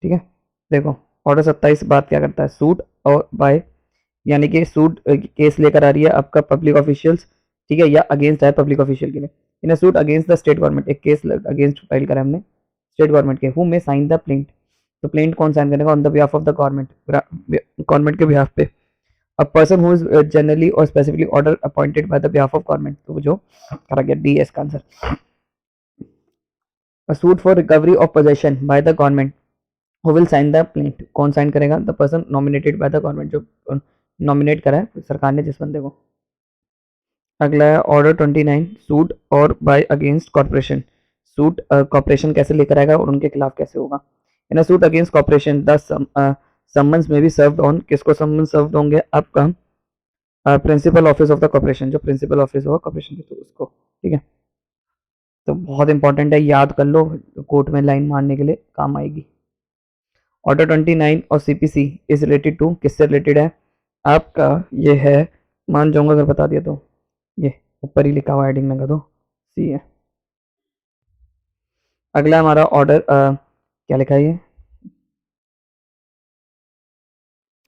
ठीक है, देखो ऑर्डर 27 बात क्या करता है, सूट और बाय, यानी कि सूट केस लेकर आ रही है आपका पब्लिक ऑफिशियल्स, ठीक है, या अगेंस्ट है पब्लिक ऑफिशियल के लिए, in a suit against the state government, एक केस अगेंस्ट फाइल करा हमने स्टेट गवर्नमेंट के, who may sign the plaint, तो प्लेंट कौन साइन करेगा, on the behalf of the government, government के बिहाफ पे, a person who is generally और specifically order appointed by the behalf of government, तो जो करा गया डी एस का आंसर। A suit for recovery of possession by the government, who will sign the plaint, कौन साइन करेगा, the person nominated by the government, जो nominate करा है सरकार ने जिस बंदे को। अगला है ऑर्डर 29, सूट और by against corporation, suit corporation कैसे लेकर आएगा और उनके खिलाफ कैसे होगा, in a suit against corporation the summons may be served on, किसको समन्स सर्व्ड होंगे, आपका principal office of the corporation, जो प्रिंसिपल ऑफिस होगा कॉर्पोरेशन के, तो उसको, ठीक है, तो बहुत इंपॉर्टेंट है, याद कर लो, कोर्ट में लाइन मारने के लिए काम आएगी। ऑर्डर 29 और सीपीसी इज रिलेटेड टू, किससे रिलेटेड है आपका, ये है, मान जाऊंगा अगर बता दिया तो, ये ऊपर ही लिखा हुआ हेडिंग में कर दो, सी है। अगला हमारा ऑर्डर क्या लिखा है ये,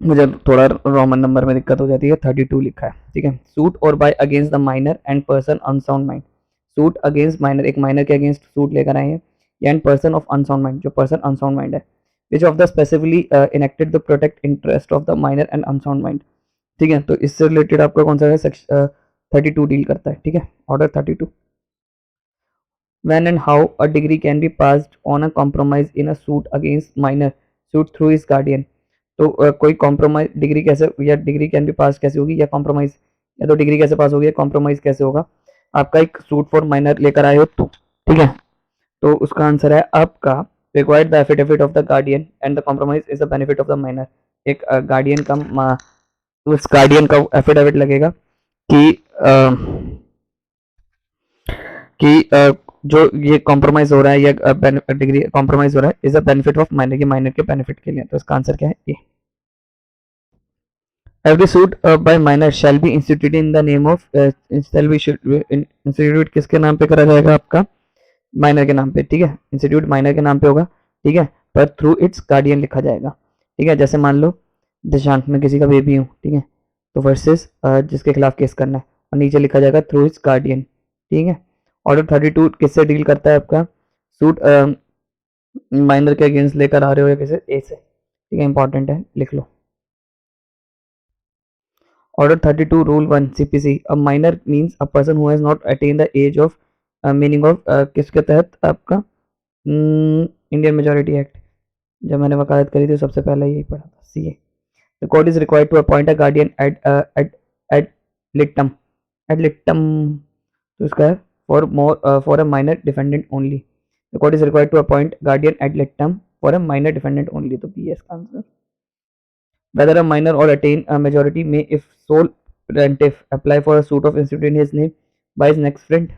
मुझे थोड़ा रोमन नंबर में दिक्कत हो जाती है, 32 लिखा है, ठीक है, सूट और by against the minor and person unsound mind, suit against minor, एक माइनर के अगेंस्ट सूट लेकर आए हैं, and person of unsound mind, जो पर्सन अनसाउंड माइंड है, which of the specifically enacted the protect interest of the minor and unsound mind, ठीक है, तो इससे रिलेटेड आपका कौन सा है, 32 डील करता है, ठीक है, order 32। When and how a degree can be passed on a compromise in a suit against minor suit through his guardian, तो कोई कॉम्प्रोमाइज डिग्री कैसे, या डिग्री कैन बी पास कैसे होगी, या कॉम्प्रोमाइज, या तो डिग्री कैसे पास होगी, या कॉम्प्रोमाइज कैसे होगा, आपका एक सूट फॉर माइनर लेकर आए हो तो, ठीक है, तो उसका आंसर है आपका required the affidavit of the guardian and the compromise is the benefit of the minor, एक गार्डियन का उस गार्डियन का एफिडेविट लगेगा कि जो ये कॉम्प्रोमाइज हो रहा है, या डिग्री कॉम्प्रोमाइज हो रहा है, is a benefit of minor, के माइनर के बेनिफिट के लिए, तो इसका आंसर क्या है, A. Every suit by minor shall be instituted in the name of, shall be institute किसके नाम पे करा जाएगा, आपका माइनर के नाम पे, ठीक है, इंस्टीट्यूट माइनर के नाम पे होगा, ठीक है, पर थ्रू इट्स गार्डियन लिखा जाएगा, ठीक है, जैसे मान लो दिशांत में किसी का बेबी हूँ, ठीक है, तो वर्सेस जिसके खिलाफ केस करना है, और नीचे लिखा जाएगा थ्रू इट्स गार्डियन, ठीक है। ऑर्डर 32 किससे डील करता है, आपका सूट माइनर के अगेंस्ट लेकर आ रहे हो, या किसे, ए से, ठीक है, इंपॉर्टेंट है, लिख लो। Order 32 rule 1 CPC, a minor means a person who has not attain the age of, meaning of किसके तहत, आपका इंडियन मेजोरिटी एक्ट, जब मैंने वकालत करी थी सबसे पहले यही पढ़ा था, C A. The court is required to appoint a guardian ad litem, ad litem, तो इसका है for a minor defendant only. The court is required to appoint guardian ad litem for a minor defendant only. तो BS का answer. Whether a minor or attain a majority may, if sole plaintiff apply for a suit of instituting his name by his next friend,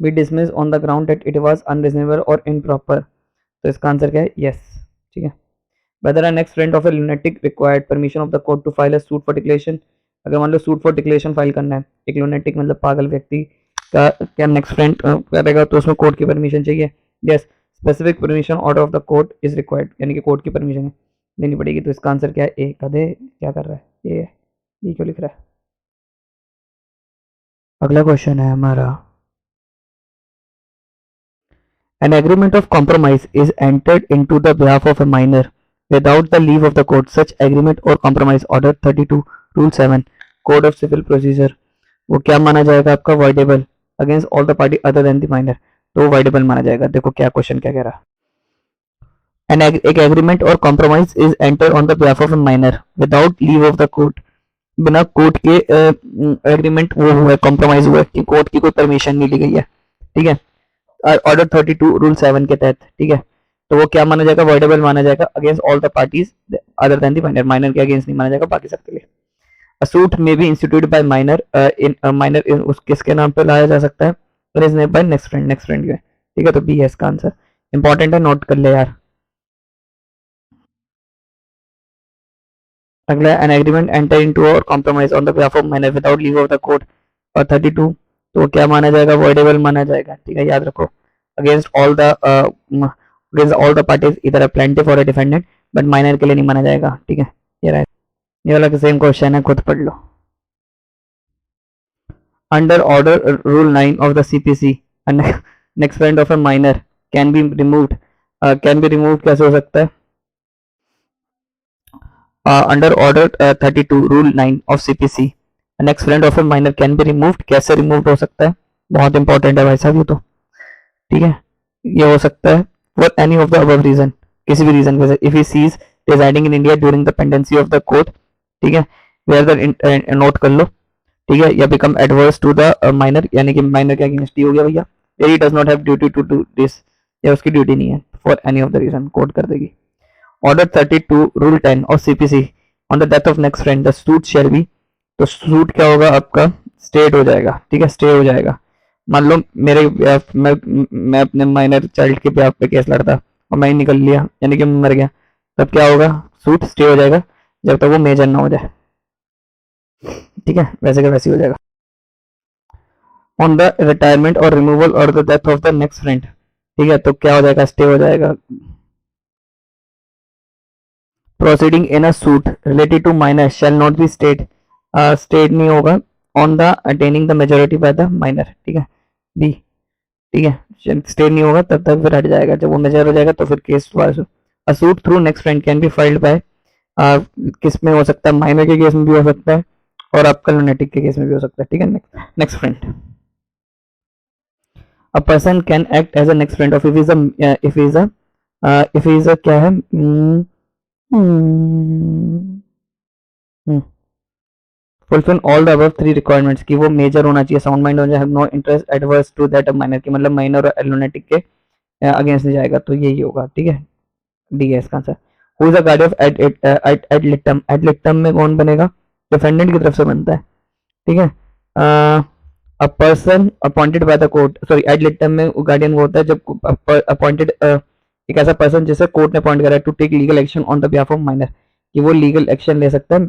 be dismissed on the ground that it was unreasonable or improper. तो इसका answer क्या है, yes, ठीक है। Whether a next friend of a lunatic required permission of the court to file a suit for declaration, अगर मान लो suit for declaration file करना है, एक लूनेटिक मतलब पागल व्यक्ति का क्या नेक्स्ट फ्रेंड करेगा, तो उसमें कोर्ट की परमिशन चाहिए, yes, specific permission order of the court is required, यानी कि कोर्ट की परमिशन लेनी पड़ेगी, तो इसका आंसर क्या है, ए। कदे क्या कर रहा है, ए है, बी क्यों लिख रहा है। अगला क्वेश्चन है हमारा, an agreement of compromise is entered into the behalf of a minor without the leave of the court, such agreement or compromise, order 32 rule 7 code of civil procedure, वो क्या माना जाएगा, आपका voidable against all the party other than the minor, तो voidable माना जाएगा। देखो क्या क्वेश्चन क्या कह रहा है, एक एग्रीमेंट और compromise is enter on the behalf of a minor without leave of the court, बिना कोर्ट के एग्रीमेंट वो हुआ है, कॉम्प्रोमाइज हुआ है, कि कोर्ट की कोई परमिशन नहीं ली गई है, ठीक है, ऑर्डर 32 रूल 7 के तहत, ठीक है, तो वो क्या माना जाएगा, वाइडेबल माना जाएगा against all the parties other than the minor, minor के अगेंस्ट नहीं माना जाएगा, बाकी सबके लिए। A suit may be instituted by minor in a minor in उस किसके नाम पे लाया जा सकता है, और is name by next friend के, ठीक है, तो बी है इसका आंसर, इंपॉर्टेंट है, नोट कर ले यार। अगला एन एग्रीमेंट एंटर इनटू और compromise on the behalf of minor without leave of the court, और 32 तो क्या माना जाएगा, वॉइडेबल माना जाएगा, ठीक है, याद रखो, against all the against all the parties इधर अ प्लेंटिफ और अ डिफेंडेंट, बट माइनर के लिए नहीं माना जाएगा, ठीक है। ये रहा, ये वाला सेम क्वेश्चन है, खुद पढ़ लो। Under order rule 9 of the CPC, next friend of a minor can be removed, can be removed कैसे हो सकता है? Under order 32 rule 9 of CPC, next friend of a minor can be removed, कैसे removed हो सकता है? बहुत important है भाई साहब ये तो, ठीक है। ये हो सकता है for any of the above reason, किसी भी रीजन वजह, if he cease residing in India during the pendency of the court, ठीक है, वेयर द नोट कर लो, ठीक है, या become adverse to the minor, यानी कि माइनर के अगेंस्ट ही हो गया भैया, he does not have duty to do this, या उसकी ड्यूटी नहीं है, for any of the reason court कर देगी। Order 32 rule 10 of CPC, on the death of next friend the suit shall be, तो सूट क्या होगा आपका? स्टेट हो जाएगा, ठीक है, स्टे हो जाएगा। मान लो मैं अपने माइनर चाइल्ड के ब्याह पे केस लड़ता और मैं ही निकल लिया, यानी कि मर गया, तब क्या होगा? सूट स्टे हो जाएगा जब तक वो मेजर ना हो जाए, ठीक है, वैसे का वैसे हो जाएगा। ऑन द रिटायरमेंट और रिमूवल और the death of the next friend, ठीक है, तो क्या हो जाएगा? स्टे हो जाएगा। Proceeding in a suit related to minor shall not be state, state नहीं होगा on the attaining the majority by the minor, ठीक है, बी, ठीक है, स्टे नहीं होगा तब तक फिर हट जाएगा, जब वो मेजर हो जाएगा तो फिर case a suit through next friend can be filed by, किस में हो सकता है? माइनर के केस में भी हो सकता है और आपका लुनेटिक के केस में भी हो सकता है, ठीक है। Next friend, a person can act as a next friend of if is a क्या है, fulfill all the above three requirements, कि वो मेजर होना चाहिए, साउंड माइंड होना चाहिए, have no interest adverse to that of minor, की मतलब माइनर और लुनेटिक के अगेंस्ट नहीं जाएगा, तो यही होगा, ठीक है, डी है इसका answer. Who is the guardian of ad litem, ad litem में कौन बनेगा? डिफेंडेंट की तरफ से बनता है, ठीक है। A person appointed by the court, sorry ad litem में गार्डियन वो होता है जब अपॉइंटेड एक ऐसा पर्सन जिसे कोर्ट ने अपॉइंट करा है to take legal action on the behalf of minor, कि वो लीगल एक्शन ले सकता है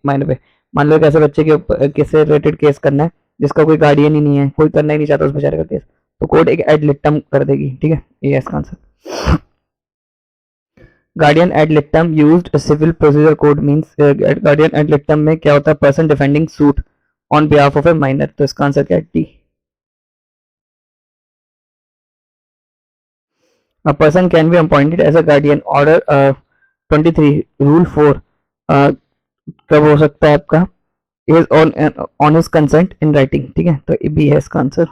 माइनर पे। मान लो एक ऐसे बच्चे के किससे रिलेटेड केस करना है जिसका कोई गार्डियन ही नहीं है, कोई करना ही नहीं चाहता उस बेचारे का केस, तो कोर्ट एक एड लिटम कर देगी, ठीक है, ये है इसका answer. Guardian ad litem used civil procedure code means, guardian ad litem में क्या होता है? Person defending suit on behalf of a minor, तो इसका आंसर क्या है? D. A person can be appointed as a guardian, order 23 rule 4 कब हो सकता है आपका? is on his consent in writing, ठीक है, तो ये भी है इसका आंसर।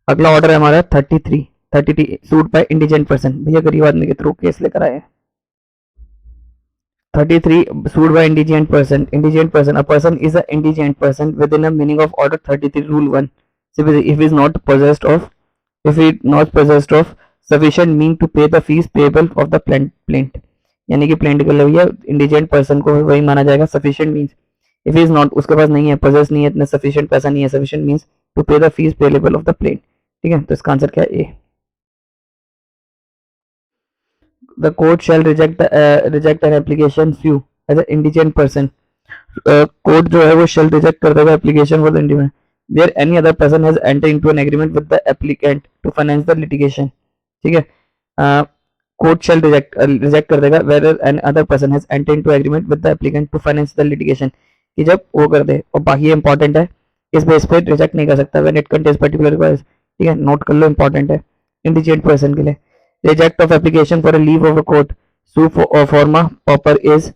अगला ऑर्डर है हमारा 33 सूट बाय इंडिजेंट पर्सन, भैया गरीब आदमी के थ्रू केस लेकर आए हैं। 33 sued by indigent person, a person is an indigent person within a meaning of order 33 rule 1, if he is not possessed of sufficient mean to pay the fees payable of the plaintiff, यानी कि plaint कर भैया indigent person को वही माना जाएगा sufficient means, if is not, उसके पास नहीं है, पोजेस नहीं है, इतना सफिशिएंट पैसा नहीं है, sufficient means to pay the fees payable of the plaint, ठीक है, तो इसका आंसर क्या है? A. The court shall reject an application few as a indigent person, court जो है वो शैल रिजेक्ट कर देगा application for the individual where any other person has enter into an agreement with the applicant to finance the litigation, ठीक है। Court shall reject कर देगा where N other person has enter into agreement with the applicant to finance the litigation, कि जब वो कर दे, और बाकी इंपॉर्टेंट है, इस बेस पे रिजेक्ट नहीं कर सकता when it contains particular requires, ठीक है, नोट कर लो, इंपॉर्टेंट है इंडिजेंट पर्सन के लिए। Reject of application for a leave of a court, sue forma proper is,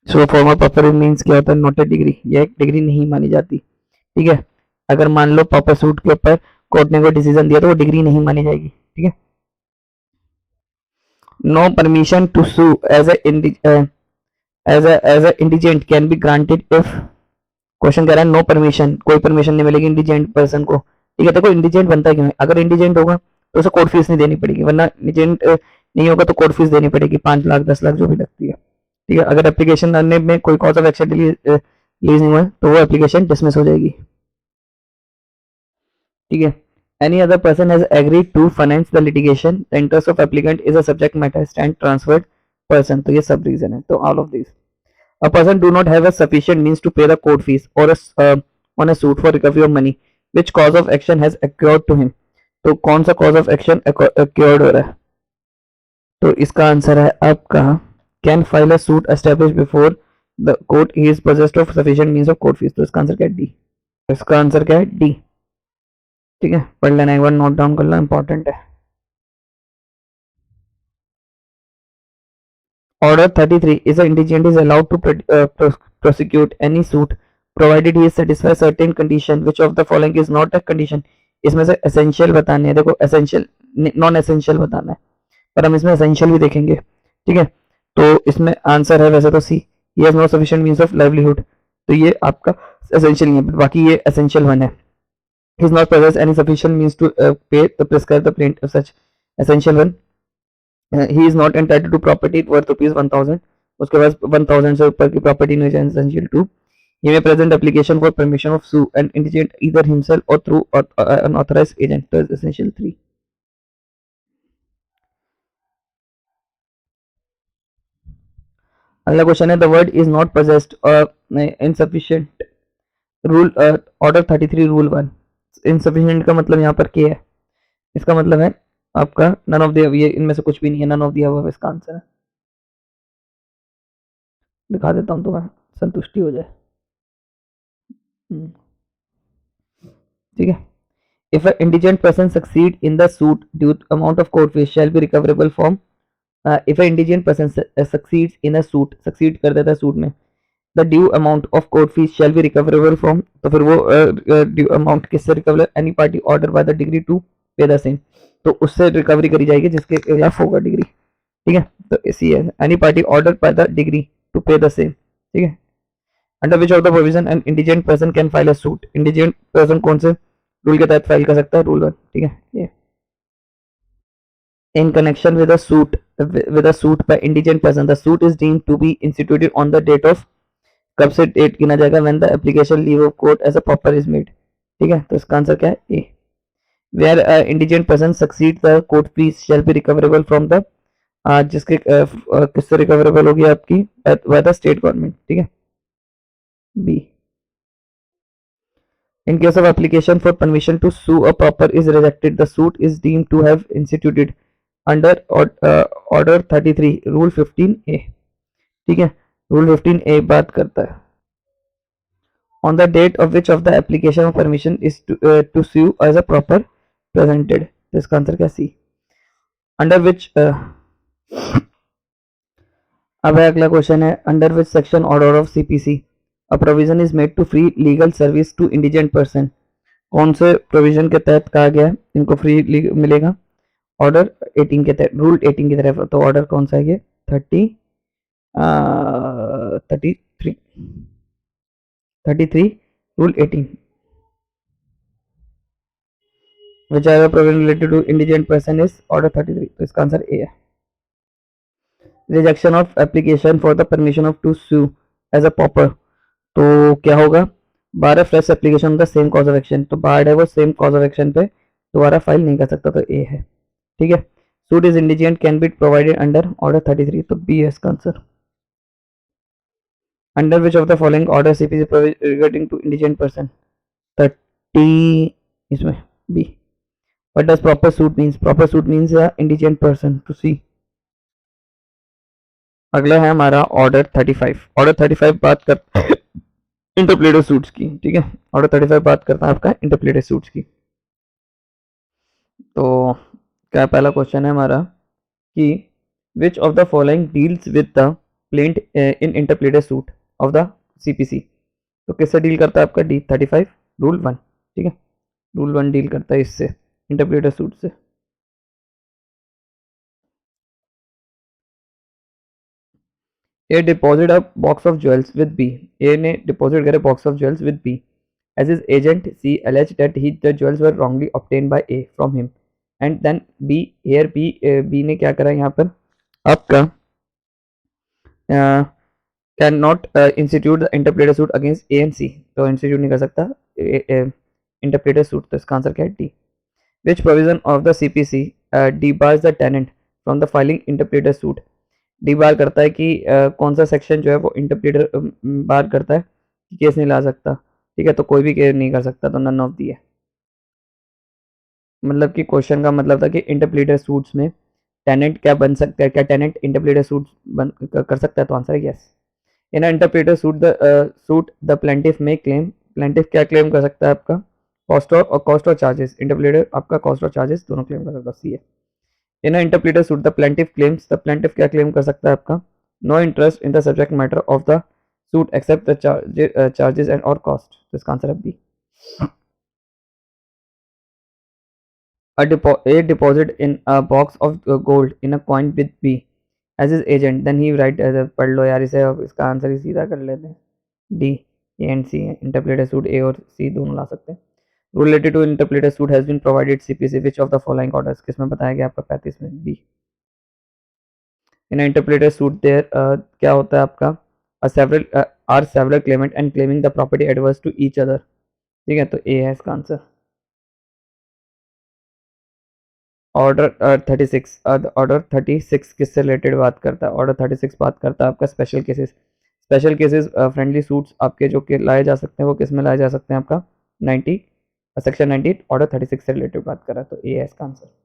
सो फॉर्मा प्रॉपर इज मींस क्या होता है? नॉट ए डिग्री, ये एक डिग्री नहीं मानी जाती, ठीक है। अगर मान लो प्रॉपर सूट के ऊपर कोर्ट ने कोई डिसीजन दिया तो वो डिग्री नहीं मानी जाएगी, ठीक है। No permission to sue as a indigent can be granted if, question कह रहा है नो परमिशन, कोई परमिशन नहीं मिलेगी इंडिजेंट पर्सन को, ठीक है। देखो इंडिजेंट बनता है क्यों है? अगर इंडिजेंट होगा तो उसे कोर्ट फीस नहीं देनी पड़ेगी, वरना इंडिजेंट नहीं होगा तो कोर्ट फीस देनी पड़ेगी, 5 लाख 10 लाख जो भी लगती है, ठीक है। अगर एप्लीकेशन करने में कोई कॉज ऑफ एक्शन रिलीज नहीं हुआ तो वो एप्लीकेशन डिसमिस हो जाएगी, ठीक है। Any other person has agreed to finance the litigation, the interest of applicant is a subject matter stand transferred person, तो ये सब रीजन है, तो all of these. A person do not have a sufficient means to pay the court fees or on a suit for recovery of money, which cause of action has occurred to him, तो कौन सा cause of action occurred हो रहा है? तो इसका answer है आपका can file a suit establish before the court he is possessed of sufficient means of court fees. तो इसका आंसर क्या है? डी। इसका आंसर क्या है? डी। ठीक है, पढ़ लेना एक बार, नोट डाउन कर लो, इंपॉर्टेंट है। Order 33 is an indigent is allowed to prosecute any suit provided he satisfies certain condition. Which of the following is not a condition? इसमें से essential बताने हैं, देखो essential नॉन essential बताना है, पर हम इसमें essential भी देखेंगे। ठीक है, तो इसमें आंसर है वैसे तो सी, he has no sufficient means of livelihood, तो ये आपका essential नहीं है, बाकी ये essential वन है। he is not possess any sufficient means to pay the prescribe the plaintiff such essential one। He is not entitled to property worth ₹1000, उसके पास 1000 से ऊपर की प्रॉपर्टी नहीं है। Essential to, he may present application for permission of sue and indigent either himself or through an authorized agent। तो essential 3। अगला question है the word is not possessed insufficient rule order 33 rule 1। insufficient का मतलब यहाँ पर क्या है? इसका मतलब है आपका नन ऑफ द, ये इनमें से कुछ भी नहीं है, नन ऑफ द अबव इसका आंसर है। दिखा देता हूँ तुम्हें, संतुष्टि हो जाए। ठीक है, if an indigent person succeed in the suit, due amount of court fees shall be recoverable from if an indigent person succeeds in a suit, succeed कर देता है सूट में, the due amount of court fees shall be recoverable from, तो फिर वो due amount किससे recoverable? any party ordered by the degree to pay the same, तो उससे रिकवरी करी जाएगी जिसके खिलाफ होगा डिग्री। ठीक है, तो इसी है any party ordered by the degree to pay the same। ठीक है, under which of the provision an indigent person can file a suit, indigent person कौन से रूल के तहत फाइल कर सकता है? रूल 1। ठीक है, ये in connection with a suit by indigent person, the suit is deemed to be instituted on the date of, कब से डेट गिना जाएगा? when the application leave of court as a proper is made। ठीक है, तो इसका answer क्या है? ए। where indigent person succeed the court fees shall be recoverable from the जिसके किससे रिकवरेबल होगी आपकी? by the state government। ठीक है, B. In case of application for permission to sue a pauper is rejected, the suit is deemed to have instituted under order 33 rule 15A। ठीक है, rule 15A बात करता है on the date of which of the application of permission is to sue as a proper presented। तो इसका answer क्या? सी। under which अब अगला क्वेश्चन है under which section order of CPC a provision is made to free legal service to indigent person. कौन से provision के तहत कहा गया है इनको फ्री मिलेगा? ऑर्डर 18 के तहत, रूल 18 की तरफ। तो ऑर्डर कौन सा है ये? 33 rule 18 which are provision related to indigent person is order 33। तो इसका आंसर ए है। Rejection of application for the permission of to sue as a pauper, तो क्या होगा? 12 फ्रेश एप्लीकेशन का सेम कॉज ऑफ एक्शन, तो बार्ड है वो सेम कॉज ऑफ एक्शन पे दोबारा फाइल नहीं कर सकता, तो ए है। ठीक है, suit is indigent can be provided under order 33, तो बी है इसका answer. Under which of the following order CPC regarding to indigent person? 30 इसमें B. What does proper suit means? Proper suit means indigent person, to C. अगला है हमारा order 35। Order 35 बात कर इंटरप्लेटेड suits की। ठीक है, ऑर्डर 35 बात करता है आपका इंटरप्लेटेड सूट्स की। तो क्या पहला क्वेश्चन है हमारा कि which of the following deals with the plaint in interpleaded suit of the CPC. तो किससे डील करता है आपका? D 35 rule 1। ठीक है, रूल 1 डील करता है इससे, इंटरप्लेटेड सूट से। A deposit a box of jewels with B. A ने डिपॉजिट करे box of jewels with B as his agent C alleged that the jewels were wrongly obtained by A from him and then B, here B ने क्या करा यहाँ पर आपका can not institute the interpleaded suit against A and C, तो institute नहीं कर सकता इंटरप्लेटेड सूट, तो इसका आंसर क्या है? D. Which provision of the CPC debars the tenant from the filing interpleaded suit. Debar करता है कि कौन सा सेक्शन जो है वो इंटरप्लेटेड बार करता है कि केस नहीं ला सकता। ठीक है, तो कोई भी केस नहीं कर सकता, तो नन ऑफ दी है। मतलब कि क्वेश्चन का मतलब था कि इंटरप्लेटेड सूट्स में टेनेंट क्या बन सकता है, क्या टेनेंट इंटरप्रेटर सूट कर सकता है, तो आंसर है yes. In interpreter suit the plaintiff may claim, plaintiff क्या क्लेम कर सकता है आपका, कॉस्ट और चार्जेस, इंटरप्रेटर आपका कॉस्ट और चार्जेस दोनों क्लेम कर सकता है, सी है। In interpreter suit the plaintiff claims, the plaintiff क्या क्लेम कर सकता है आपका, no interest in the subject matter of the suit except the charges and और कॉस्ट, तो इसका आंसर है B. A deposit in a box of gold in a coin with B as his agent, then he write पढ़ लो यार इसे, अब इसका answer ही सीधा कर लेते हैं, डी, ए एंड सी है, इंटरप्रेटर सूट ए और सी दोनों ला सकते हैं। Related to interpleader suit has been provided CPC which of the following orders, किसमें बताया गया आपका 35 में, B. In interpreter suit there क्या होता है आपका, are several claimant and claiming the property adverse to each other, ठीक है, तो ए है इसका आंसर। ऑर्डर 36, ऑर्डर 36 किससे रिलेटेड बात करता है, ऑर्डर 36 बात करता है आपका special cases, special cases friendly suits आपके जो कि लाए जा सकते हैं वो किस में लाए जा सकते हैं आपका 90 सेक्शन 90 ऑर्डर 36 से रिलेटेड बात कर रहा है, तो ए है इसका आंसर।